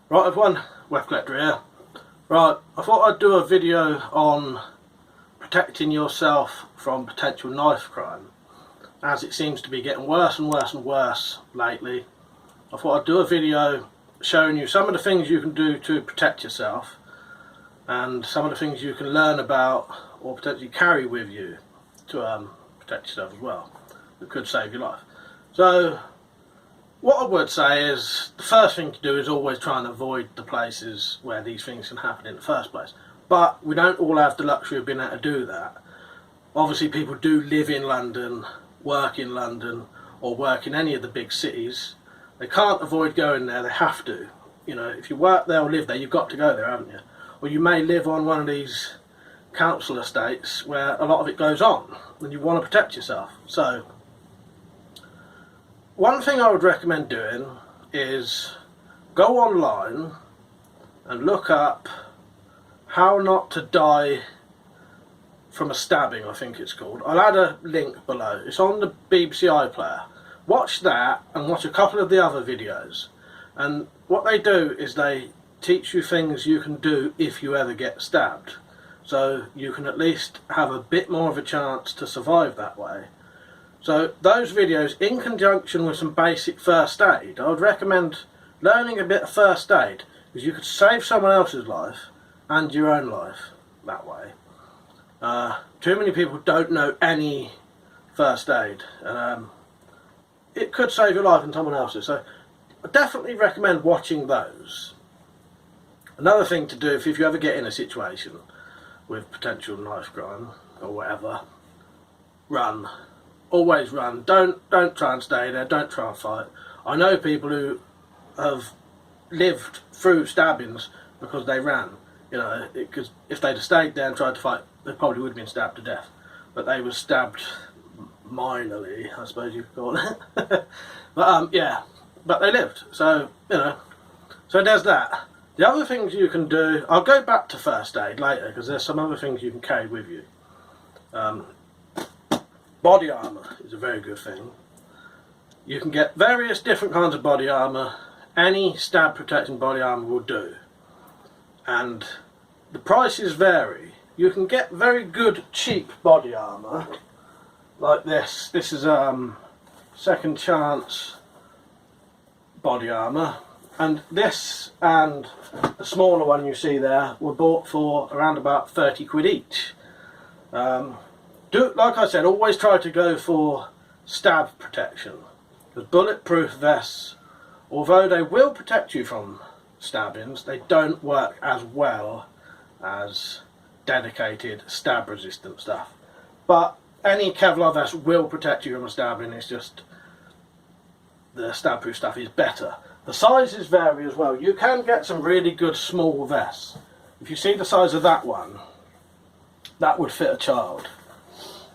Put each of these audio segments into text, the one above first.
Right everyone, WeaponCollector here. Right, I thought I'd do a video on protecting yourself from potential knife crime, as it seems to be getting worse and worse and worse lately. I thought I'd do a video showing you some of the things you can do to protect yourself and some of the things you can learn about or potentially carry with you to protect yourself as well. That could save your life. So what I would say is the first thing to do is always try and avoid the places where these things can happen in the first place. But we don't all have the luxury of being able to do that. Obviously people do live in London, work in London, or work in any of the big cities. They can't avoid going there, they have to. You know, if you work there or live there, you've got to go there, haven't you? Or you may live on one of these council estates where a lot of it goes on and you want to protect yourself. So one thing I would recommend doing is go online and look up how not to die from a stabbing, I think it's called. I'll add a link below. It's on the BBC iPlayer. Watch that and watch a couple of the other videos. And what they do is they teach you things you can do if you ever get stabbed. So you can at least have a bit more of a chance to survive that way. So those videos, in conjunction with some basic first aid, I would recommend learning a bit of first aid, because you could save someone else's life and your own life that way. Too many people don't know any first aid, and it could save your life and someone else's. So I definitely recommend watching those. Another thing to do if you ever get in a situation with potential knife crime or whatever, run. Always run. Don't try and stay there. Don't try and fight. I know people who have lived through stabbings because they ran. You know, because if they'd have stayed there and tried to fight, they probably would have been stabbed to death. But they were stabbed minorly, I suppose you could call it. But yeah, but they lived. So you know, so there's that. The other things you can do, I'll go back to first aid later because there's some other things you can carry with you. Body armour is a very good thing. You can get various different kinds of body armour. Any stab protecting body armour will do. And the prices vary. You can get very good cheap body armour like this. This is Second Chance body armour. And this and the smaller one you see there were bought for around about 30 quid each. Like I said, always try to go for stab protection, because bulletproof vests, although they will protect you from stabbings, they don't work as well as dedicated stab resistant stuff. But any Kevlar vest will protect you from a stabbing, it's just the stab proof stuff is better. The sizes vary as well. You can get some really good small vests. If you see the size of that one, that would fit a child.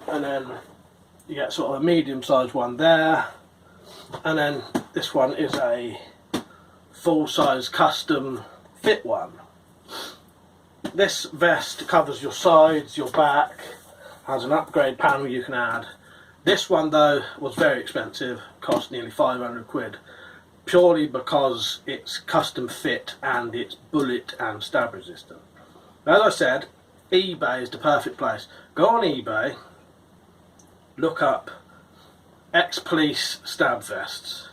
And then you get sort of a medium sized one there, and then this one is a full size custom fit one. This vest covers your sides, your back, has an upgrade panel you can add. This one though was very expensive, cost nearly 500 quid, purely because it's custom fit and it's bullet and stab resistant. As I said, eBay is the perfect place. Go on eBay, look up ex-police stab vests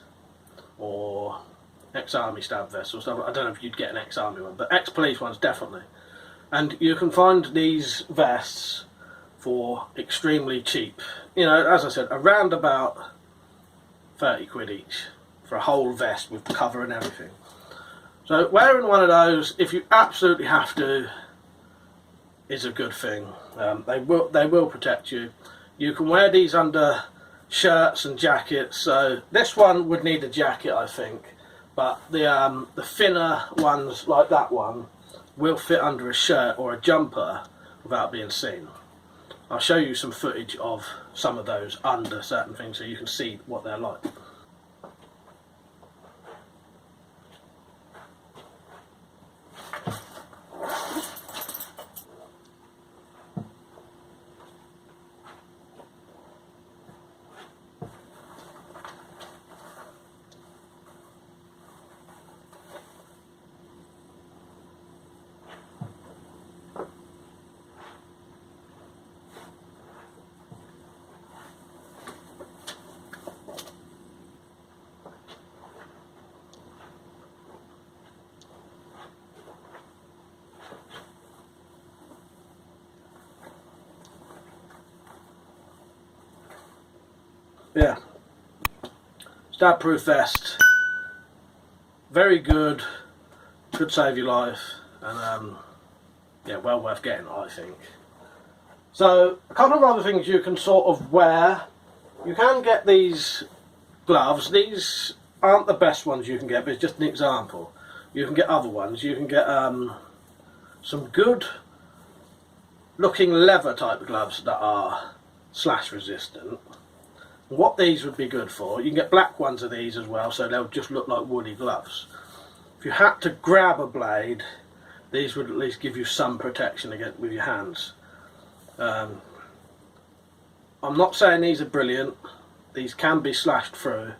or ex-army stab vests or stuff. I don't know if you'd get an ex-army one, but ex-police ones definitely. And you can find these vests for extremely cheap. You know, as I said, around about 30 quid each for a whole vest with the cover and everything. So wearing one of those, if you absolutely have to, is a good thing. They will protect you. You can wear these under shirts and jackets, so this one would need a jacket I think, but the thinner ones like that one will fit under a shirt or a jumper without being seen. I'll show you some footage of some of those under certain things so you can see what they're like. Yeah, stab proof vest, very good, could save your life, and yeah, well worth getting, I think. So a couple of other things you can sort of wear. You can get these gloves. These aren't the best ones you can get, but it's just an example. You can get other ones. You can get some good looking leather type gloves that are slash resistant. What these would be good for, you can get black ones of these as well, so they'll just look like woolly gloves. If you had to grab a blade, these would at least give you some protection against with your hands. I'm not saying these are brilliant, these can be slashed through,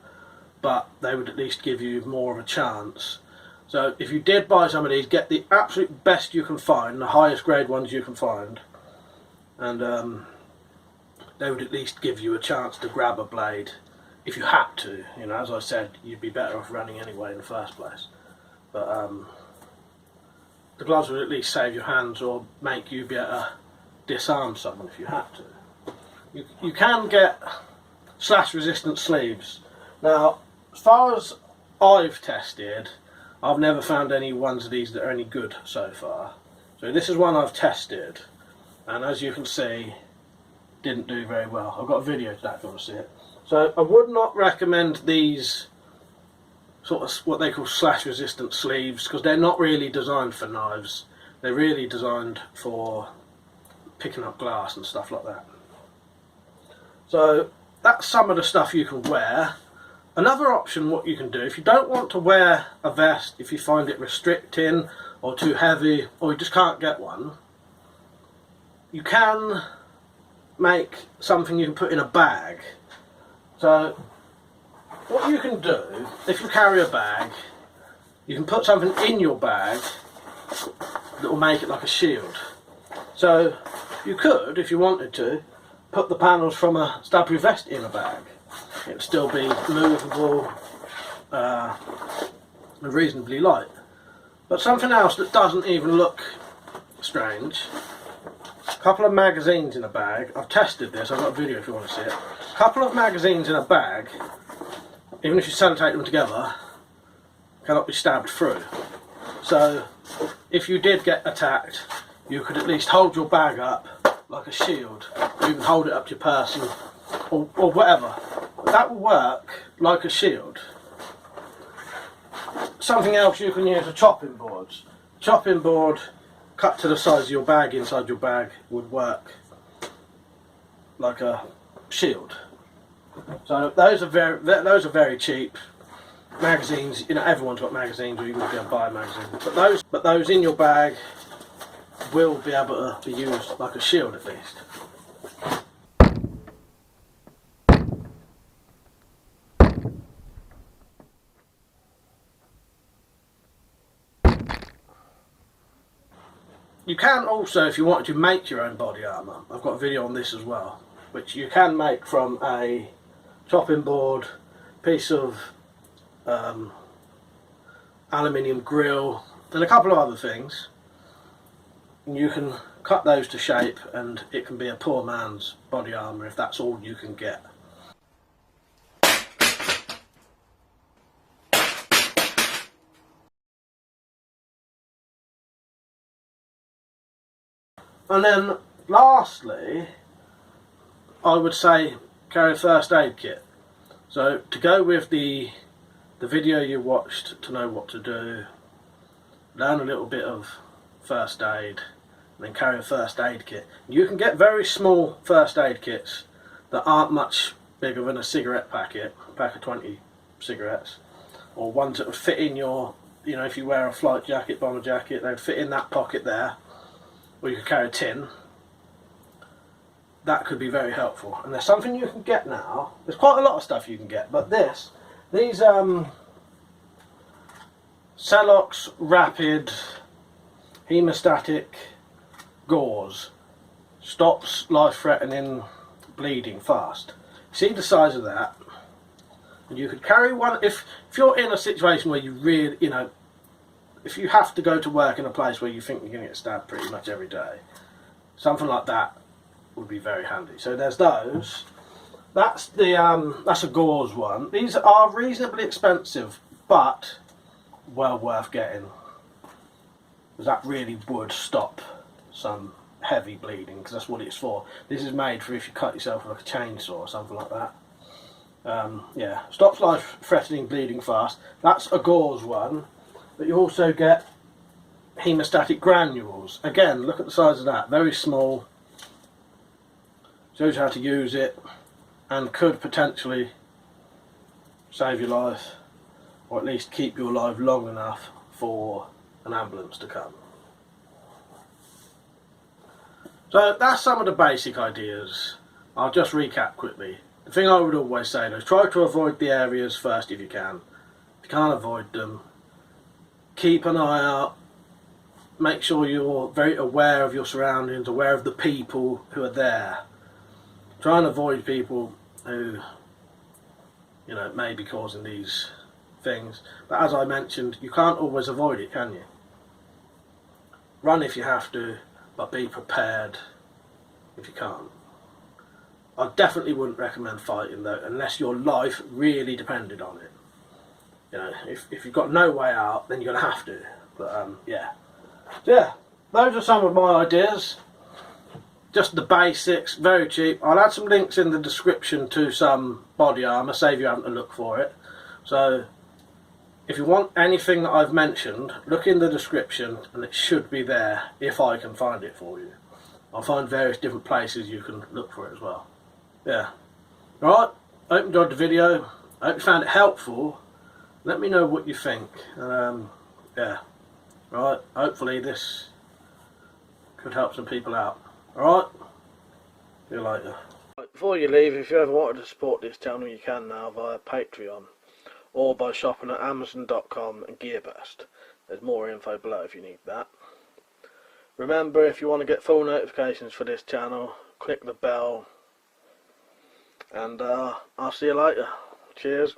but they would at least give you more of a chance. So if you did buy some of these, get the absolute best you can find, the highest grade ones you can find, and they would at least give you a chance to grab a blade if you had to. You know, as I said, you'd be better off running anyway in the first place. But the gloves would at least save your hands or make you be able to disarm someone if you had to. You can get slash resistant sleeves. Now, as far as I've tested, I've never found any ones of these that are any good so far. So this is one I've tested, and as you can see, didn't do very well. I've got a video to that if you want to see it. So I would not recommend these sort of what they call slash resistant sleeves, because they're not really designed for knives. They're really designed for picking up glass and stuff like that. So that's some of the stuff you can wear. Another option, what you can do, if you don't want to wear a vest, if you find it restricting or too heavy, or you just can't get one, you can make something you can put in a bag. So what you can do, if you carry a bag, you can put something in your bag that will make it like a shield. So you could, if you wanted to, put the panels from a stab-proof vest in a bag. It would still be movable and reasonably light. But something else that doesn't even look strange, a couple of magazines in a bag. I've tested this, I've got a video if you want to see it. A couple of magazines in a bag, even if you sellotape them together, cannot be stabbed through. So if you did get attacked, you could at least hold your bag up like a shield, or even hold it up to your person, or whatever. That will work like a shield. Something else you can use are chopping boards. Chopping board cut to the size of your bag inside your bag would work like a shield. So those are very cheap. Magazines, you know, everyone's got magazines, or you can be able to buy a magazine. But those in your bag will be able to be used like a shield at least. You can also, if you wanted to, make your own body armour. I've got a video on this as well, which you can make from a chopping board, piece of aluminium grill, and a couple of other things. And you can cut those to shape, and it can be a poor man's body armour if that's all you can get. And then lastly, I would say carry a first aid kit. So to go with the video you watched to know what to do, learn a little bit of first aid, and then carry a first aid kit. You can get very small first aid kits that aren't much bigger than a cigarette packet, a pack of 20 cigarettes, or ones that would fit in your, you know, if you wear a flight jacket, bomber jacket, they'd fit in that pocket there. Or you could carry a tin. That could be very helpful. And there's something you can get now. There's quite a lot of stuff you can get, but these Celox Rapid Hemostatic Gauze stops life-threatening bleeding fast. See the size of that? And you could carry one if you're in a situation where you really, you know, if you have to go to work in a place where you think you're going to get stabbed pretty much every day, something like that would be very handy. So there's those. that's a gauze one. These are reasonably expensive, but well worth getting, because that really would stop some heavy bleeding, because that's what it's for. This is made for if you cut yourself with like a chainsaw or something like that. Yeah, stops life-threatening bleeding fast. That's a gauze one, but you also get hemostatic granules. Again, look at the size of that, very small. Shows you how to use it, and could potentially save your life, or at least keep you alive long enough for an ambulance to come. So that's some of the basic ideas. I'll just recap quickly. The thing I would always say is try to avoid the areas first if you can. If you can't avoid them, keep an eye out. Make sure you're very aware of your surroundings, aware of the people who are there. Try and avoid people who, you know, may be causing these things. But as I mentioned, you can't always avoid it, can you? Run if you have to, but be prepared if you can't. I definitely wouldn't recommend fighting though, unless your life really depended on it. You know, if you've got no way out, then you're going to have to. But yeah. So, yeah, those are some of my ideas. Just the basics, very cheap. I'll add some links in the description to some body armour, save you having to look for it. So if you want anything that I've mentioned, look in the description and it should be there if I can find it for you. I'll find various different places you can look for it as well. Yeah. Alright, I hope you enjoyed the video. I hope you found it helpful. Let me know what you think. Yeah. Right, hopefully this could help some people out. Alright, see you later. Before you leave, if you ever wanted to support this channel, you can now via Patreon, or by shopping at Amazon.com and Gearbest. There's more info below if you need that. Remember, if you want to get full notifications for this channel, click the bell, and I'll see you later. Cheers.